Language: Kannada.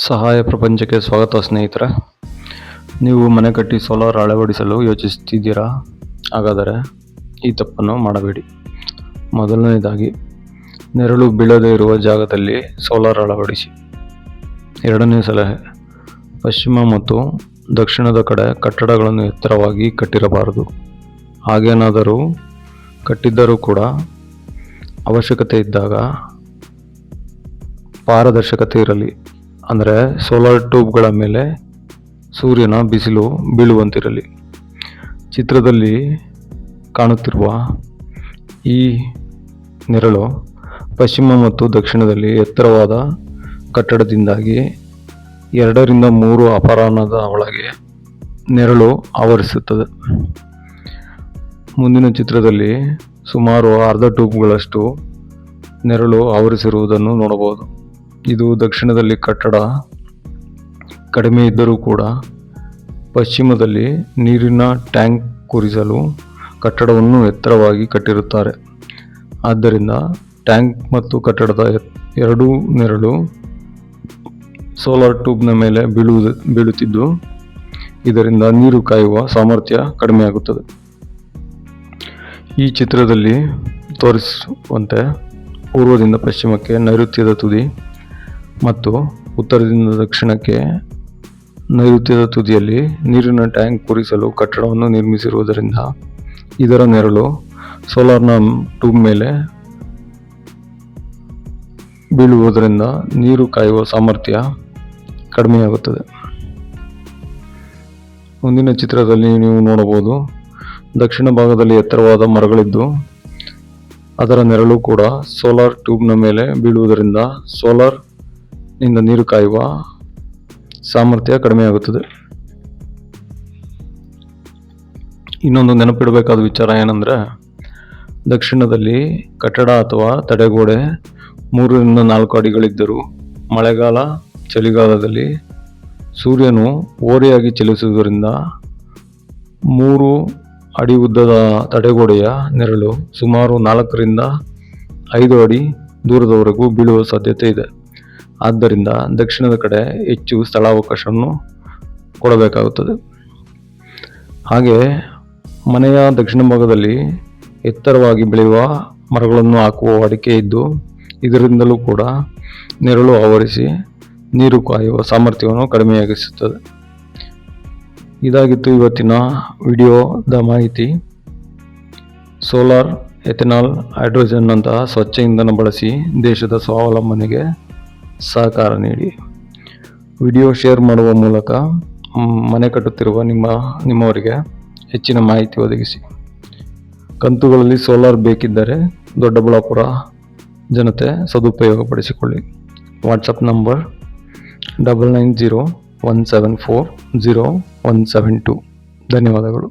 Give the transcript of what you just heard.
ಸಹಾಯ ಪ್ರಪಂಚಕ್ಕೆ ಸ್ವಾಗತ ಸ್ನೇಹಿತರೆ. ನೀವು ಮನೆ ಕಟ್ಟಿ ಸೋಲಾರ್ ಅಳವಡಿಸಲು ಯೋಚಿಸುತ್ತಿದ್ದೀರಾ? ಹಾಗಾದರೆ ಈ ತಪ್ಪನ್ನು ಮಾಡಬೇಡಿ. ಮೊದಲನೇದಾಗಿ, ನೆರಳು ಬೀಳದೇ ಇರುವ ಜಾಗದಲ್ಲಿ ಸೋಲಾರ್ ಅಳವಡಿಸಿ. ಎರಡನೇ ಸಲಹೆ, ಪಶ್ಚಿಮ ಮತ್ತು ದಕ್ಷಿಣದ ಕಡೆ ಕಟ್ಟಡಗಳನ್ನು ಎತ್ತರವಾಗಿ ಕಟ್ಟಿರಬಾರದು. ಹಾಗೇನಾದರೂ ಕಟ್ಟಿದ್ದರೂ ಕೂಡ ಅವಶ್ಯಕತೆ ಇದ್ದಾಗ ಪಾರದರ್ಶಕತೆ ಇರಲಿ. ಅಂದರೆ ಸೋಲಾರ್ ಟ್ಯೂಬ್ಗಳ ಮೇಲೆ ಸೂರ್ಯನ ಬಿಸಿಲು ಬೀಳುವಂತಿರಲಿ. ಚಿತ್ರದಲ್ಲಿ ಕಾಣುತ್ತಿರುವ ಈ ನೆರಳು ಪಶ್ಚಿಮ ಮತ್ತು ದಕ್ಷಿಣದಲ್ಲಿ ಎತ್ತರವಾದ ಕಟ್ಟಡದಿಂದಾಗಿ 2 ರಿಂದ 3 ಅಪರಾಹ್ನದ ಒಳಗೆ ನೆರಳು ಆವರಿಸುತ್ತದೆ. ಮುಂದಿನ ಚಿತ್ರದಲ್ಲಿ ಸುಮಾರು ಅರ್ಧ ಟ್ಯೂಬ್ಗಳಷ್ಟು ನೆರಳು ಆವರಿಸಿರುವುದನ್ನು ನೋಡಬಹುದು. ಇದು ದಕ್ಷಿಣದಲ್ಲಿ ಕಟ್ಟಡ ಕಡಿಮೆ ಇದ್ದರೂ ಕೂಡ ಪಶ್ಚಿಮದಲ್ಲಿ ನೀರಿನ ಟ್ಯಾಂಕ್ ಕೂರಿಸಲು ಕಟ್ಟಡವನ್ನು ಎತ್ತರವಾಗಿ ಕಟ್ಟಿರುತ್ತಾರೆ. ಆದ್ದರಿಂದ ಟ್ಯಾಂಕ್ ಮತ್ತು ಕಟ್ಟಡದ ಎರಡೂ ನೆರಳು ಸೋಲಾರ್ ಟ್ಯೂಬ್ನ ಮೇಲೆ ಬೀಳುತ್ತಿದ್ದು ಇದರಿಂದ ನೀರು ಕಾಯುವ ಸಾಮರ್ಥ್ಯ ಕಡಿಮೆಯಾಗುತ್ತದೆ. ಈ ಚಿತ್ರದಲ್ಲಿ ತೋರಿಸುವಂತೆ ಪೂರ್ವದಿಂದ ಪಶ್ಚಿಮಕ್ಕೆ ನೈಋತ್ಯದ ತುದಿ ಮತ್ತು ಉತ್ತರದಿಂದ ದಕ್ಷಿಣಕ್ಕೆ ನೈಋತ್ಯದ ತುದಿಯಲ್ಲಿ ನೀರಿನ ಟ್ಯಾಂಕ್ ಕೂರಿಸಲು ಕಟ್ಟಡವನ್ನು ನಿರ್ಮಿಸಿರುವುದರಿಂದ ಇದರ ನೆರಳು ಸೋಲಾರ್ನ ಟ್ಯೂಬ್ ಮೇಲೆ ಬೀಳುವುದರಿಂದ ನೀರು ಕಾಯುವ ಸಾಮರ್ಥ್ಯ ಕಡಿಮೆಯಾಗುತ್ತದೆ. ಮುಂದಿನ ಚಿತ್ರದಲ್ಲಿ ನೀವು ನೋಡಬಹುದು, ದಕ್ಷಿಣ ಭಾಗದಲ್ಲಿ ಎತ್ತರವಾದ ಮರಗಳಿದ್ದು ಅದರ ನೆರಳು ಕೂಡ ಸೋಲಾರ್ ಟ್ಯೂಬ್ನ ಮೇಲೆ ಬೀಳುವುದರಿಂದ ಸೋಲಾರ್ ನಿಂದ ನೀರು ಕಾಯುವ ಸಾಮರ್ಥ್ಯ ಕಡಿಮೆಯಾಗುತ್ತದೆ. ಇನ್ನೊಂದು ನೆನಪಿಡಬೇಕಾದ ವಿಚಾರ ಏನಂದರೆ, ದಕ್ಷಿಣದಲ್ಲಿ ಕಟ್ಟಡ ಅಥವಾ ತಡೆಗೋಡೆ 3 ರಿಂದ 4 ಅಡಿಗಳಿದ್ದರೂ ಮಳೆಗಾಲ ಚಳಿಗಾಲದಲ್ಲಿ ಸೂರ್ಯನು ಓರೆಯಾಗಿ ಚಲಿಸುವುದರಿಂದ 3 ಅಡಿ ಉದ್ದದ ತಡೆಗೋಡೆಯ ನೆರಳು ಸುಮಾರು 4 ರಿಂದ 5 ಅಡಿ ದೂರದವರೆಗೂ ಬೀಳುವ ಸಾಧ್ಯತೆ ಇದೆ. ಆದ್ದರಿಂದ ದಕ್ಷಿಣದ ಕಡೆ ಹೆಚ್ಚು ಸ್ಥಳಾವಕಾಶವನ್ನು ಕೊಡಬೇಕಾಗುತ್ತದೆ. ಹಾಗೆ ಮನೆಯ ದಕ್ಷಿಣ ಭಾಗದಲ್ಲಿ ಎತ್ತರವಾಗಿ ಬೆಳೆಯುವ ಮರಗಳನ್ನು ಹಾಕುವ ವಾಡಿಕೆ ಇದ್ದು ಇದರಿಂದಲೂ ಕೂಡ ನೆರಳು ಆವರಿಸಿ ನೀರು ಕಾಯುವ ಸಾಮರ್ಥ್ಯವನ್ನು ಕಡಿಮೆಯಾಗಿಸುತ್ತದೆ. ಇದಾಗಿತ್ತು ಇವತ್ತಿನ ವಿಡಿಯೋದ ಮಾಹಿತಿ. ಸೋಲಾರ್, ಎಥೆನಾಲ್, ಹೈಡ್ರೋಜನ್ ನಂತಹ ಸ್ವಚ್ಛ ಇಂಧನ ಬಳಸಿ ದೇಶದ ಸ್ವಾವಲಂಬನೆಗೆ ಸಹಕಾರ ನೀಡಿ. ವಿಡಿಯೋ ಶೇರ್ ಮಾಡುವ ಮೂಲಕ ಮನೆ ಕಟ್ಟುತ್ತಿರುವ ನಿಮ್ಮವರಿಗೆ ಹೆಚ್ಚಿನ ಮಾಹಿತಿ ಒದಗಿಸಿ. ಕಂತುಗಳಲ್ಲಿ ಸೋಲಾರ್ ಬೇಕಿದ್ದರೆ ದೊಡ್ಡಬಳ್ಳಾಪುರ ಜನತೆ ಸದುಪಯೋಗಪಡಿಸಿಕೊಳ್ಳಿ. WhatsApp number 9901740172. ಧನ್ಯವಾದಗಳು.